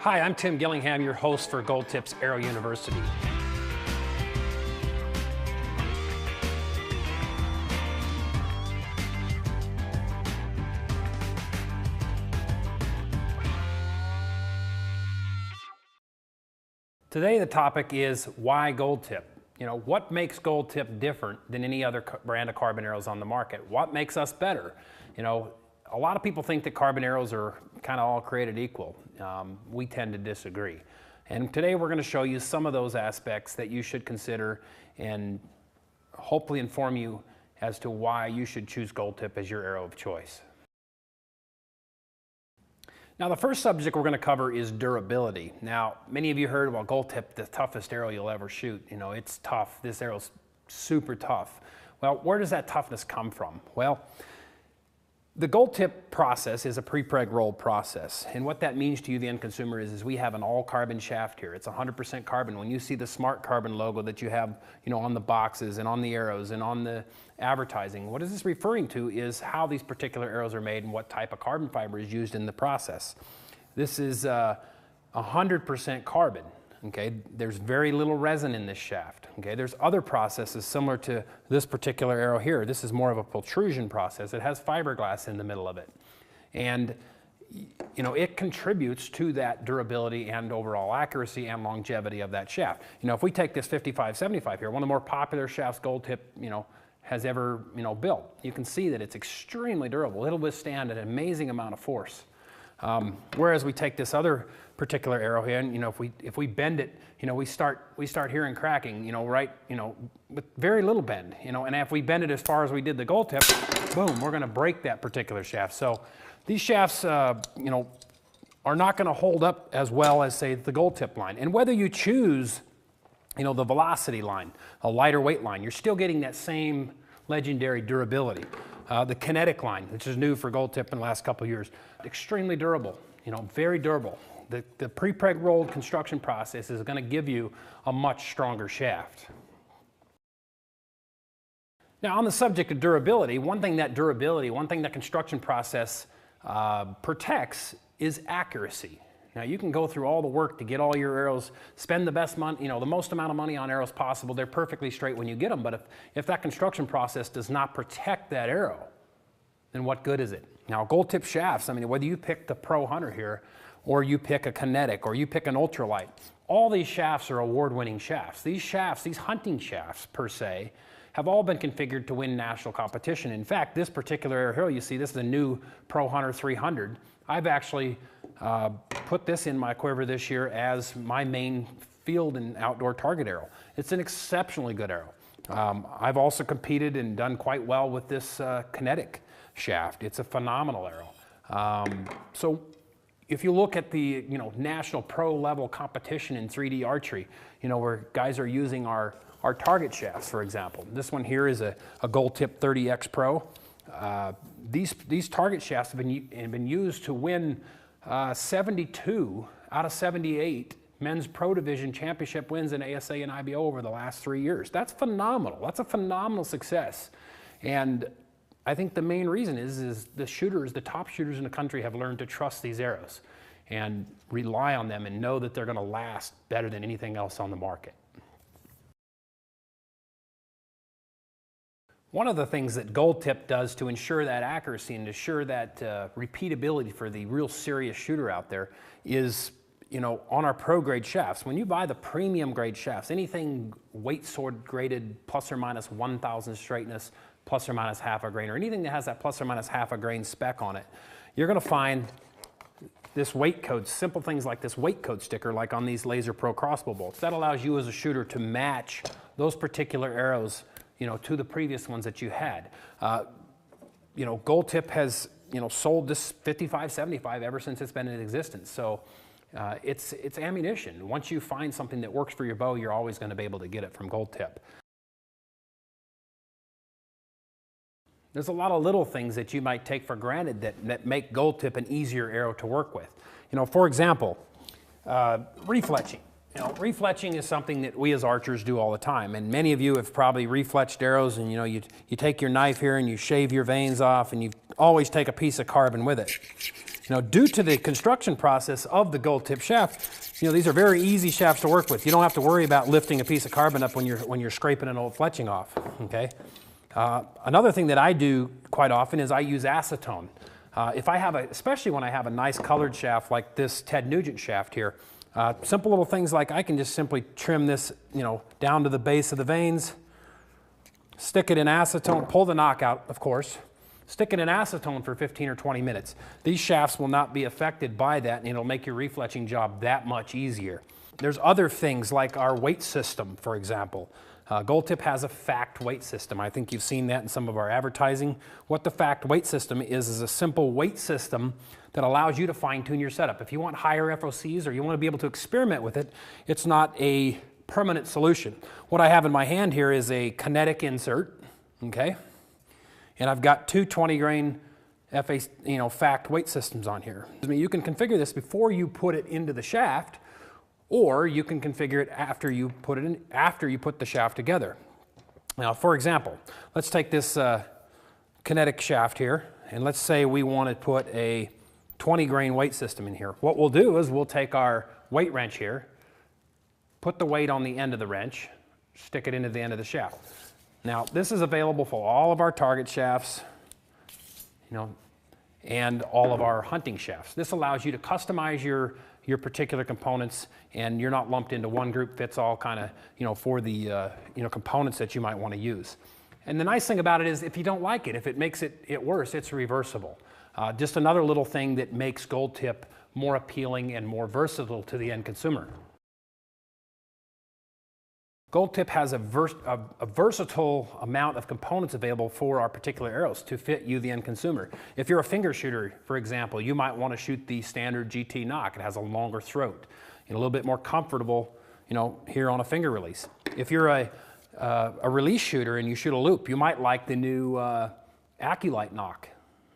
Hi, I'm Tim Gillingham, your host for Gold Tips Aero University. Today the topic is why Gold Tip? You know, what makes Gold Tip different than any other brand of carbon arrows on the market? What makes us better? You know, a lot of people think that carbon arrows are kind of all created equal. We tend to disagree. And today we're going to show you some of those aspects that you should consider and hopefully inform you as to why you should choose Gold Tip as your arrow of choice. Now the first subject we're going to cover is durability. Now many of you heard, well, Gold Tip, the toughest arrow you'll ever shoot. You know, it's tough. This arrow's super tough. Well, where does that toughness come from? Well, the Gold Tip process is a pre-preg rolled process. And what that means to you, the end consumer, is we have an all carbon shaft here. It's 100% carbon. When you see the Smart Carbon logo that you have, you know, on the boxes and on the arrows and on the advertising, what is this referring to is how these particular arrows are made and what type of carbon fiber is used in the process. This is 100% carbon. Okay, there's very little resin in this shaft. Okay, there's other processes similar to this particular arrow here. This is more of a pultrusion process. It has fiberglass in the middle of it. And you know, it contributes to that durability and overall accuracy and longevity of that shaft. You know, if we take this 55-75 here, one of the more popular shafts Gold Tip, you know, has ever, you know, built. You can see that it's extremely durable. It'll withstand an amazing amount of force. Whereas we take this other particular arrow here, and you know, if we bend it, you know, we start hearing cracking, you know, right, you know, with very little bend, you know, and if we bend it as far as we did the Gold Tip, boom, we're going to break that particular shaft. So these shafts, you know, are not going to hold up as well as, say, the Gold Tip line. And whether you choose, you know, the Velocity line, a lighter weight line, you're still getting that same legendary durability. The Kinetic line, which is new for Gold Tip in the last couple of years, extremely durable, you know, very durable. The pre-preg rolled construction process is going to give you a much stronger shaft. Now on the subject of durability, one thing that construction process protects is accuracy. Now you can go through all the work to get all your arrows, spend the best money, you know, the most amount of money on arrows possible. They're perfectly straight when you get them, but if that construction process does not protect that arrow, then what good is it? Now Gold Tip shafts, I mean, whether you pick the Pro Hunter here, or you pick a Kinetic, or you pick an Ultralight, all these shafts are award-winning shafts. These shafts, these hunting shafts per se, have all been configured to win national competition. In fact, this particular arrow, you see, this is a new Pro Hunter 300. I've actually put this in my quiver this year as my main field and outdoor target arrow. It's an exceptionally good arrow. I've also competed and done quite well with this Kinetic shaft. It's a phenomenal arrow. So if you look at the, you know, national pro level competition in 3D archery, you know, where guys are using our target shafts, for example. This one here is a Gold Tip 30X Pro. These target shafts have been used to win 72 out of 78 men's pro division championship wins in ASA and IBO over the last 3 years. That's phenomenal. That's a phenomenal success. And I think the main reason is the shooters, the top shooters in the country have learned to trust these arrows and rely on them and know that they're going to last better than anything else on the market. One of the things that Gold Tip does to ensure that accuracy and ensure that repeatability for the real serious shooter out there is, you know, on our pro grade shafts. When you buy the premium grade shafts, anything weight sword graded plus or minus 1,000 straightness, plus or minus half a grain, or anything that has that plus or minus half a grain spec on it, you're going to find this weight code, simple things like this weight code sticker, like on these Laser Pro crossbow bolts. That allows you as a shooter to match those particular arrows, you know, to the previous ones that you had. You know, Gold Tip has, you know, sold this 55-75 ever since it's been in existence. So it's ammunition. Once you find something that works for your bow, you're always going to be able to get it from Gold Tip. There's a lot of little things that you might take for granted that make Gold Tip an easier arrow to work with. You know, for example, refletching. You know, refletching is something that we as archers do all the time, and many of you have probably refletched arrows, and you know, you take your knife here and you shave your vanes off, and you always take a piece of carbon with it. Due to the construction process of the gold tip shaft, these are very easy shafts to work with. You don't have to worry about lifting a piece of carbon up when you're scraping an old fletching off, okay? Another thing that I do quite often is I use acetone. If I have especially when I have a nice colored shaft like this Ted Nugent shaft here, simple little things like I can just simply trim this, down to the base of the vanes, stick it in acetone, pull the knock out, of course, stick it in acetone for 15 or 20 minutes. These shafts will not be affected by that, and it'll make your refletching job that much easier. There's other things like our weight system, for example. Gold Tip has a fact weight system. I think you've seen that in some of our advertising. What the fact weight system is a simple weight system that allows you to fine-tune your setup. If you want higher FOCs or you want to be able to experiment with it, it's not a permanent solution. What I have in my hand here is a kinetic insert, okay? And I've got two 20-grain fact weight systems on here. I mean, you can configure this before you put it into the shaft, or you can configure it after you put the shaft together. Now, for example, let's take this kinetic shaft here, and let's say we want to put a 20-grain weight system in here. What we'll do is we'll take our weight wrench here, put the weight on the end of the wrench, stick it into the end of the shaft. Now, this is available for all of our target shafts, and all of our hunting shafts. This allows you to customize your particular components, and you're not lumped into one group fits all kind of, for the components that you might want to use. And the nice thing about it is if you don't like it, if it makes it worse, it's reversible. Just another little thing that makes Gold Tip more appealing and more versatile to the end consumer. Gold Tip has a versatile amount of components available for our particular arrows to fit you, the end consumer. If you're a finger shooter, for example, you might want to shoot the standard GT knock. It has a longer throat, a little bit more comfortable, here on a finger release. If you're a release shooter and you shoot a loop, you might like the new Acculite knock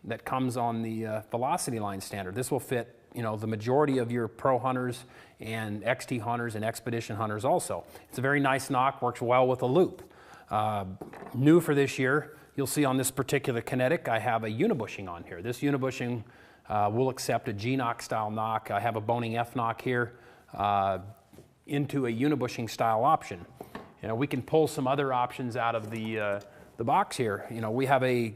that comes on the Velocity line standard. This will fit the majority of your pro hunters and XT hunters and expedition hunters also. It's a very nice knock, works well with a loop. New for this year, you'll see on this particular kinetic, I have a unibushing on here. This unibushing will accept a G-knock style knock. I have a boning F-knock here into a unibushing style option. We can pull some other options out of the box here. We have a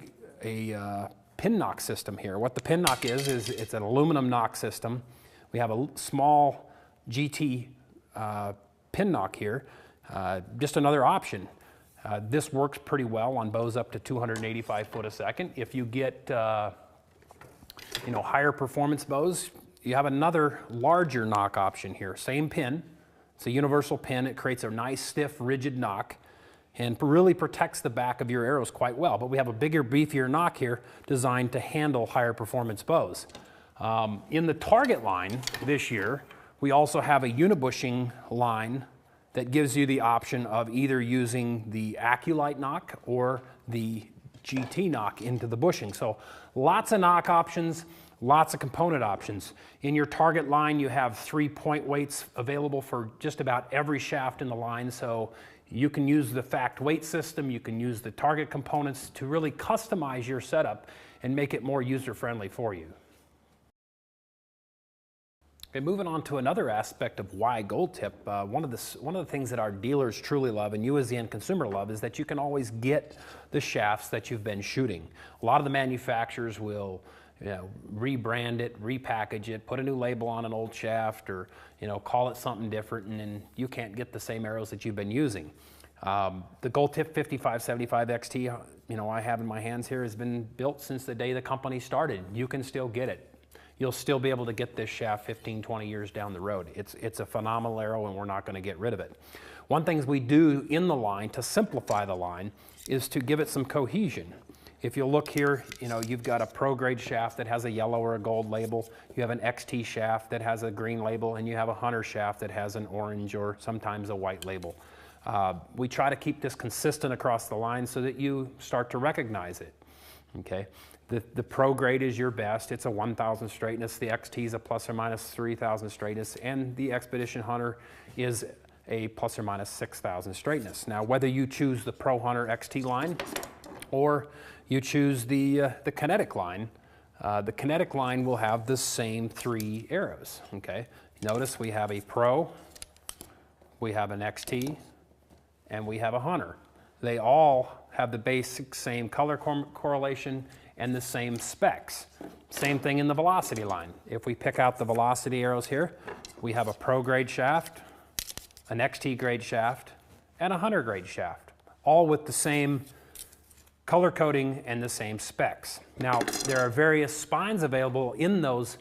pin knock system here. What the pin knock is it's an aluminum knock system. We have a small GT pin knock here, just another option. This works pretty well on bows up to 285 foot a second. If you get higher performance bows, you have another larger knock option here. Same pin, it's a universal pin. It creates a nice stiff rigid knock and really protects the back of your arrows quite well. But we have a bigger, beefier knock here designed to handle higher performance bows. In the target line this year, we also have a unibushing line that gives you the option of either using the Acculite knock or the GT knock into the bushing. So lots of knock options, lots of component options. In your target line, you have 3 point weights available for just about every shaft in the line. So you can use the fact weight system, you can use the target components to really customize your setup and make it more user-friendly for you. Okay, moving on to another aspect of why Gold Tip, one of the things that our dealers truly love and you as the end consumer love is that you can always get the shafts that you've been shooting. A lot of the manufacturers will rebrand it, repackage it, put a new label on an old shaft, or call it something different, and then you can't get the same arrows that you've been using. The Gold Tip 5575 XT, I have in my hands here, has been built since the day the company started. You can still get it. You'll still be able to get this shaft 15, 20 years down the road. It's a phenomenal arrow, and we're not going to get rid of it. One thing we do in the line to simplify the line is to give it some cohesion. If you look here, you've got a pro grade shaft that has a yellow or a gold label. You have an XT shaft that has a green label, and you have a hunter shaft that has an orange or sometimes a white label. We try to keep this consistent across the line so that you start to recognize it. Okay, the pro grade is your best. It's a 1,000 straightness. The XT is a plus or minus 3,000 straightness, and the Expedition Hunter is a plus or minus 6,000 straightness. Now, whether you choose the Pro Hunter XT line or you choose the Kinetic line, The kinetic line will have the same 3 arrows, okay? Notice we have a Pro, we have an XT, and we have a Hunter. They all have the basic same color correlation and the same specs. Same thing in the velocity line. If we pick out the velocity arrows here, we have a Pro grade shaft, an XT grade shaft, and a Hunter grade shaft, all with the same color coding and the same specs. Now, there are various spines available in those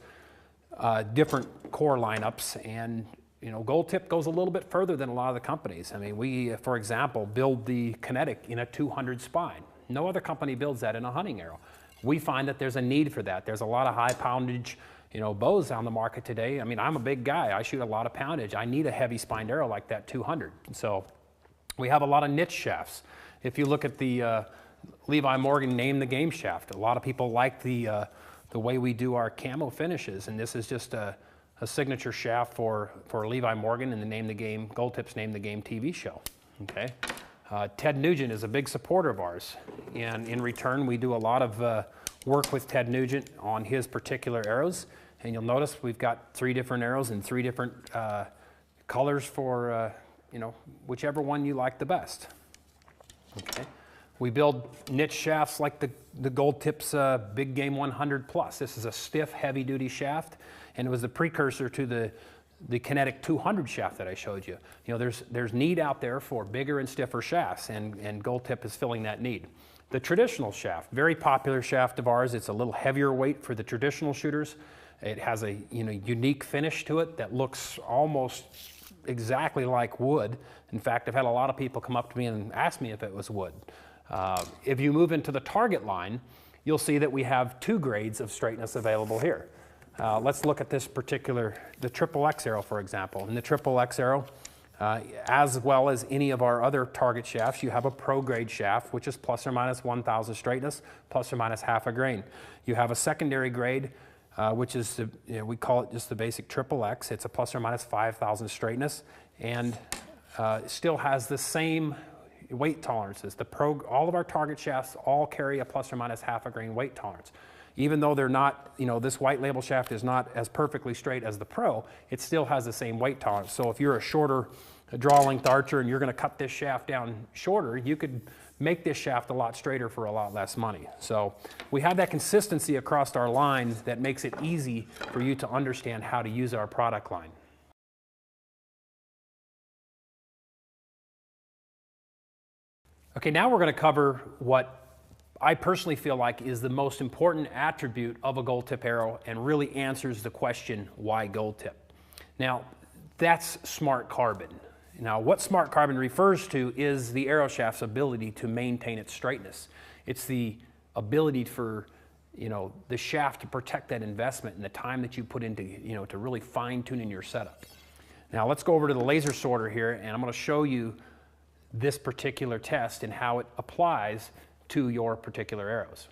different core lineups, and you know, Gold Tip goes a little bit further than a lot of the companies. I mean, we, for example, build the kinetic in a 200 spine. No other company builds that in a hunting arrow. We find that there's a need for that. There's a lot of high poundage, you know, bows on the market today. I mean, I'm a big guy. I shoot a lot of poundage. I need a heavy spined arrow like that 200. So we have a lot of niche shafts. If you look at the Levi Morgan Name the Game shaft, a lot of people like the way we do our camo finishes, and this is just a signature shaft for Levi Morgan and the Name the Game, Gold Tip's Name the Game TV show. Okay, Ted Nugent is a big supporter of ours, and in return we do a lot of work with Ted Nugent on his particular arrows. And you'll notice we've got 3 different arrows in 3 different colors for you know, whichever one you like the best. Okay. We build niche shafts like the Gold Tip's Big Game 100 Plus. This is a stiff, heavy-duty shaft, and it was the precursor to the Kinetic 200 shaft that I showed you. You know, there's need out there for bigger and stiffer shafts, and Gold Tip is filling that need. The traditional shaft, very popular shaft of ours. It's a little heavier weight for the traditional shooters. It has a unique finish to it that looks almost exactly like wood. In fact, I've had a lot of people come up to me and ask me if it was wood. If you move into the target line, you'll see that we have 2 grades of straightness available here. Let's look at this particular, the XXX arrow, for example. In the XXX arrow, as well as any of our other target shafts, you have a Pro grade shaft, which is plus or minus 1,000 straightness, plus or minus half a grain. You have a secondary grade, which is, we call it just the basic XXX. It's a plus or minus 5,000 straightness, and still has the same weight tolerances. All of our target shafts all carry a plus or minus half a grain weight tolerance. Even though they're not, this white label shaft is not as perfectly straight as the Pro, it still has the same weight tolerance. So if you're a shorter draw length archer and you're going to cut this shaft down shorter, you could make this shaft a lot straighter for a lot less money. So we have that consistency across our line that makes it easy for you to understand how to use our product line. Okay, now we're going to cover what I personally feel like is the most important attribute of a Gold Tip arrow and really answers the question, why Gold Tip? Now, that's smart carbon. Now, what smart carbon refers to is the arrow shaft's ability to maintain its straightness. It's the ability for, the shaft to protect that investment and the time that you put into, to really fine tuning your setup. Now, let's go over to the laser sorter here, and I'm going to show you this particular test and how it applies to your particular arrows.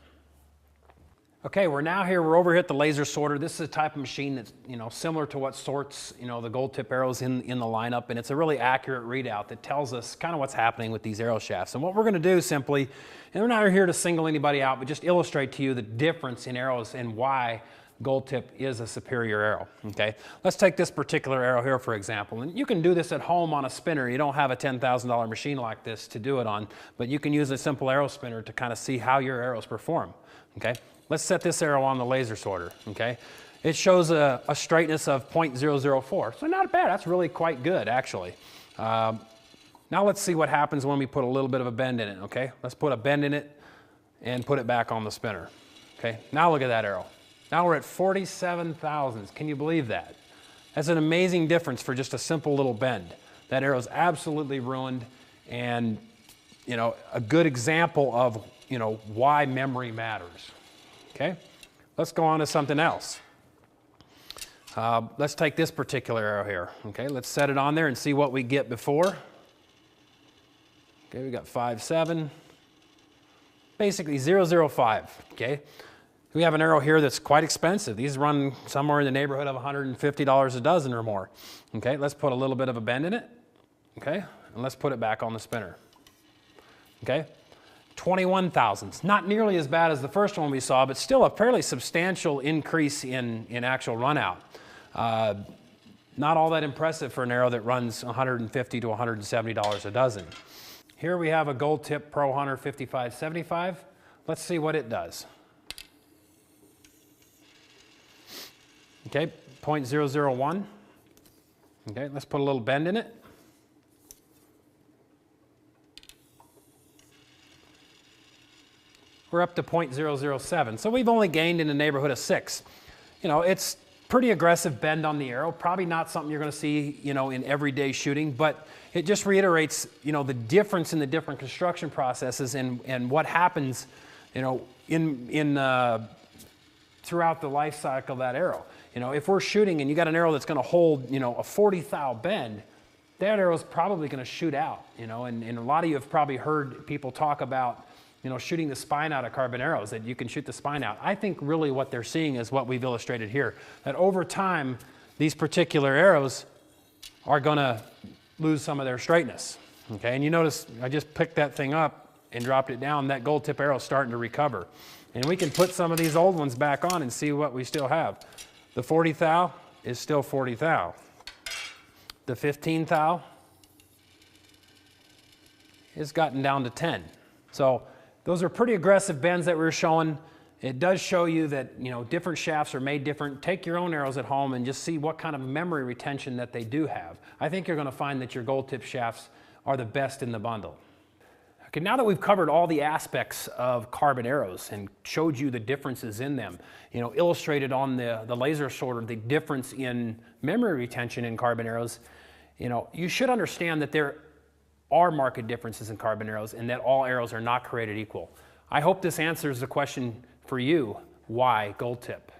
Okay, we're over here at the laser sorter. This is a type of machine that's similar to what sorts the Gold Tip arrows in the lineup, and it's a really accurate readout that tells us kind of what's happening with these arrow shafts. And what we're going to do simply, and we're not here to single anybody out, but just illustrate to you the difference in arrows and why Gold Tip is a superior arrow. Okay, let's take this particular arrow here for example, and you can do this at home on a spinner. You don't have a $10,000 machine like this to do it on, but you can use a simple arrow spinner to kind of see how your arrows perform. Okay, let's set this arrow on the laser sorter. Okay, it shows a straightness of 0.004, so not bad. That's really quite good actually. Now let's see what happens when we put a little bit of a bend in it. Okay, let's put a bend in it and put it back on the spinner. Okay, now look at that arrow. Now we're at 47 thousandths. Can you believe that? That's an amazing difference for just a simple little bend. That arrow's absolutely ruined, and a good example of why memory matters. Okay, let's go on to something else. Let's take this particular arrow here. Okay, let's set it on there and see what we get before. Okay, we got 5.7, basically 0.005. Okay. We have an arrow here that's quite expensive. These run somewhere in the neighborhood of $150 a dozen or more. Okay, let's put a little bit of a bend in it. Okay, and let's put it back on the spinner. Okay, 21 thousandths. Not nearly as bad as the first one we saw, but still a fairly substantial increase in actual run out. Not all that impressive for an arrow that runs $150 to $170 a dozen. Here we have a Gold Tip Pro Hunter 5575. Let's see what it does. Okay, 0.001. Okay, let's put a little bend in it. We're up to 0.007, so we've only gained in the neighborhood of 6. You know, it's pretty aggressive bend on the arrow, probably not something you're going to see, you know, in everyday shooting, but it just reiterates, you know, the difference in the different construction processes and what happens, you know, throughout the life cycle of that arrow. You know, if we're shooting and you got an arrow that's going to hold, you know, a 40 thou bend, that arrow is probably going to shoot out, you know, and a lot of you have probably heard people talk about, you know, shooting the spine out of carbon arrows, that you can shoot the spine out. I think really what they're seeing is what we've illustrated here, that over time, these particular arrows are going to lose some of their straightness. Okay, and you notice I just picked that thing up and dropped it down. That Gold Tip arrow is starting to recover. And we can put some of these old ones back on and see what we still have. The 40 thou is still 40 thou. The 15 thou has gotten down to 10. So those are pretty aggressive bends that we're showing. It does show you that, you know, different shafts are made different. Take your own arrows at home and just see what kind of memory retention that they do have. I think you're going to find that your Gold Tip shafts are the best in the bundle. Okay, now that we've covered all the aspects of carbon arrows and showed you the differences in them, you know, illustrated on the laser sorter the difference in memory retention in carbon arrows, you know, you should understand that there are marked differences in carbon arrows and that all arrows are not created equal. I hope this answers the question for you, why Gold Tip?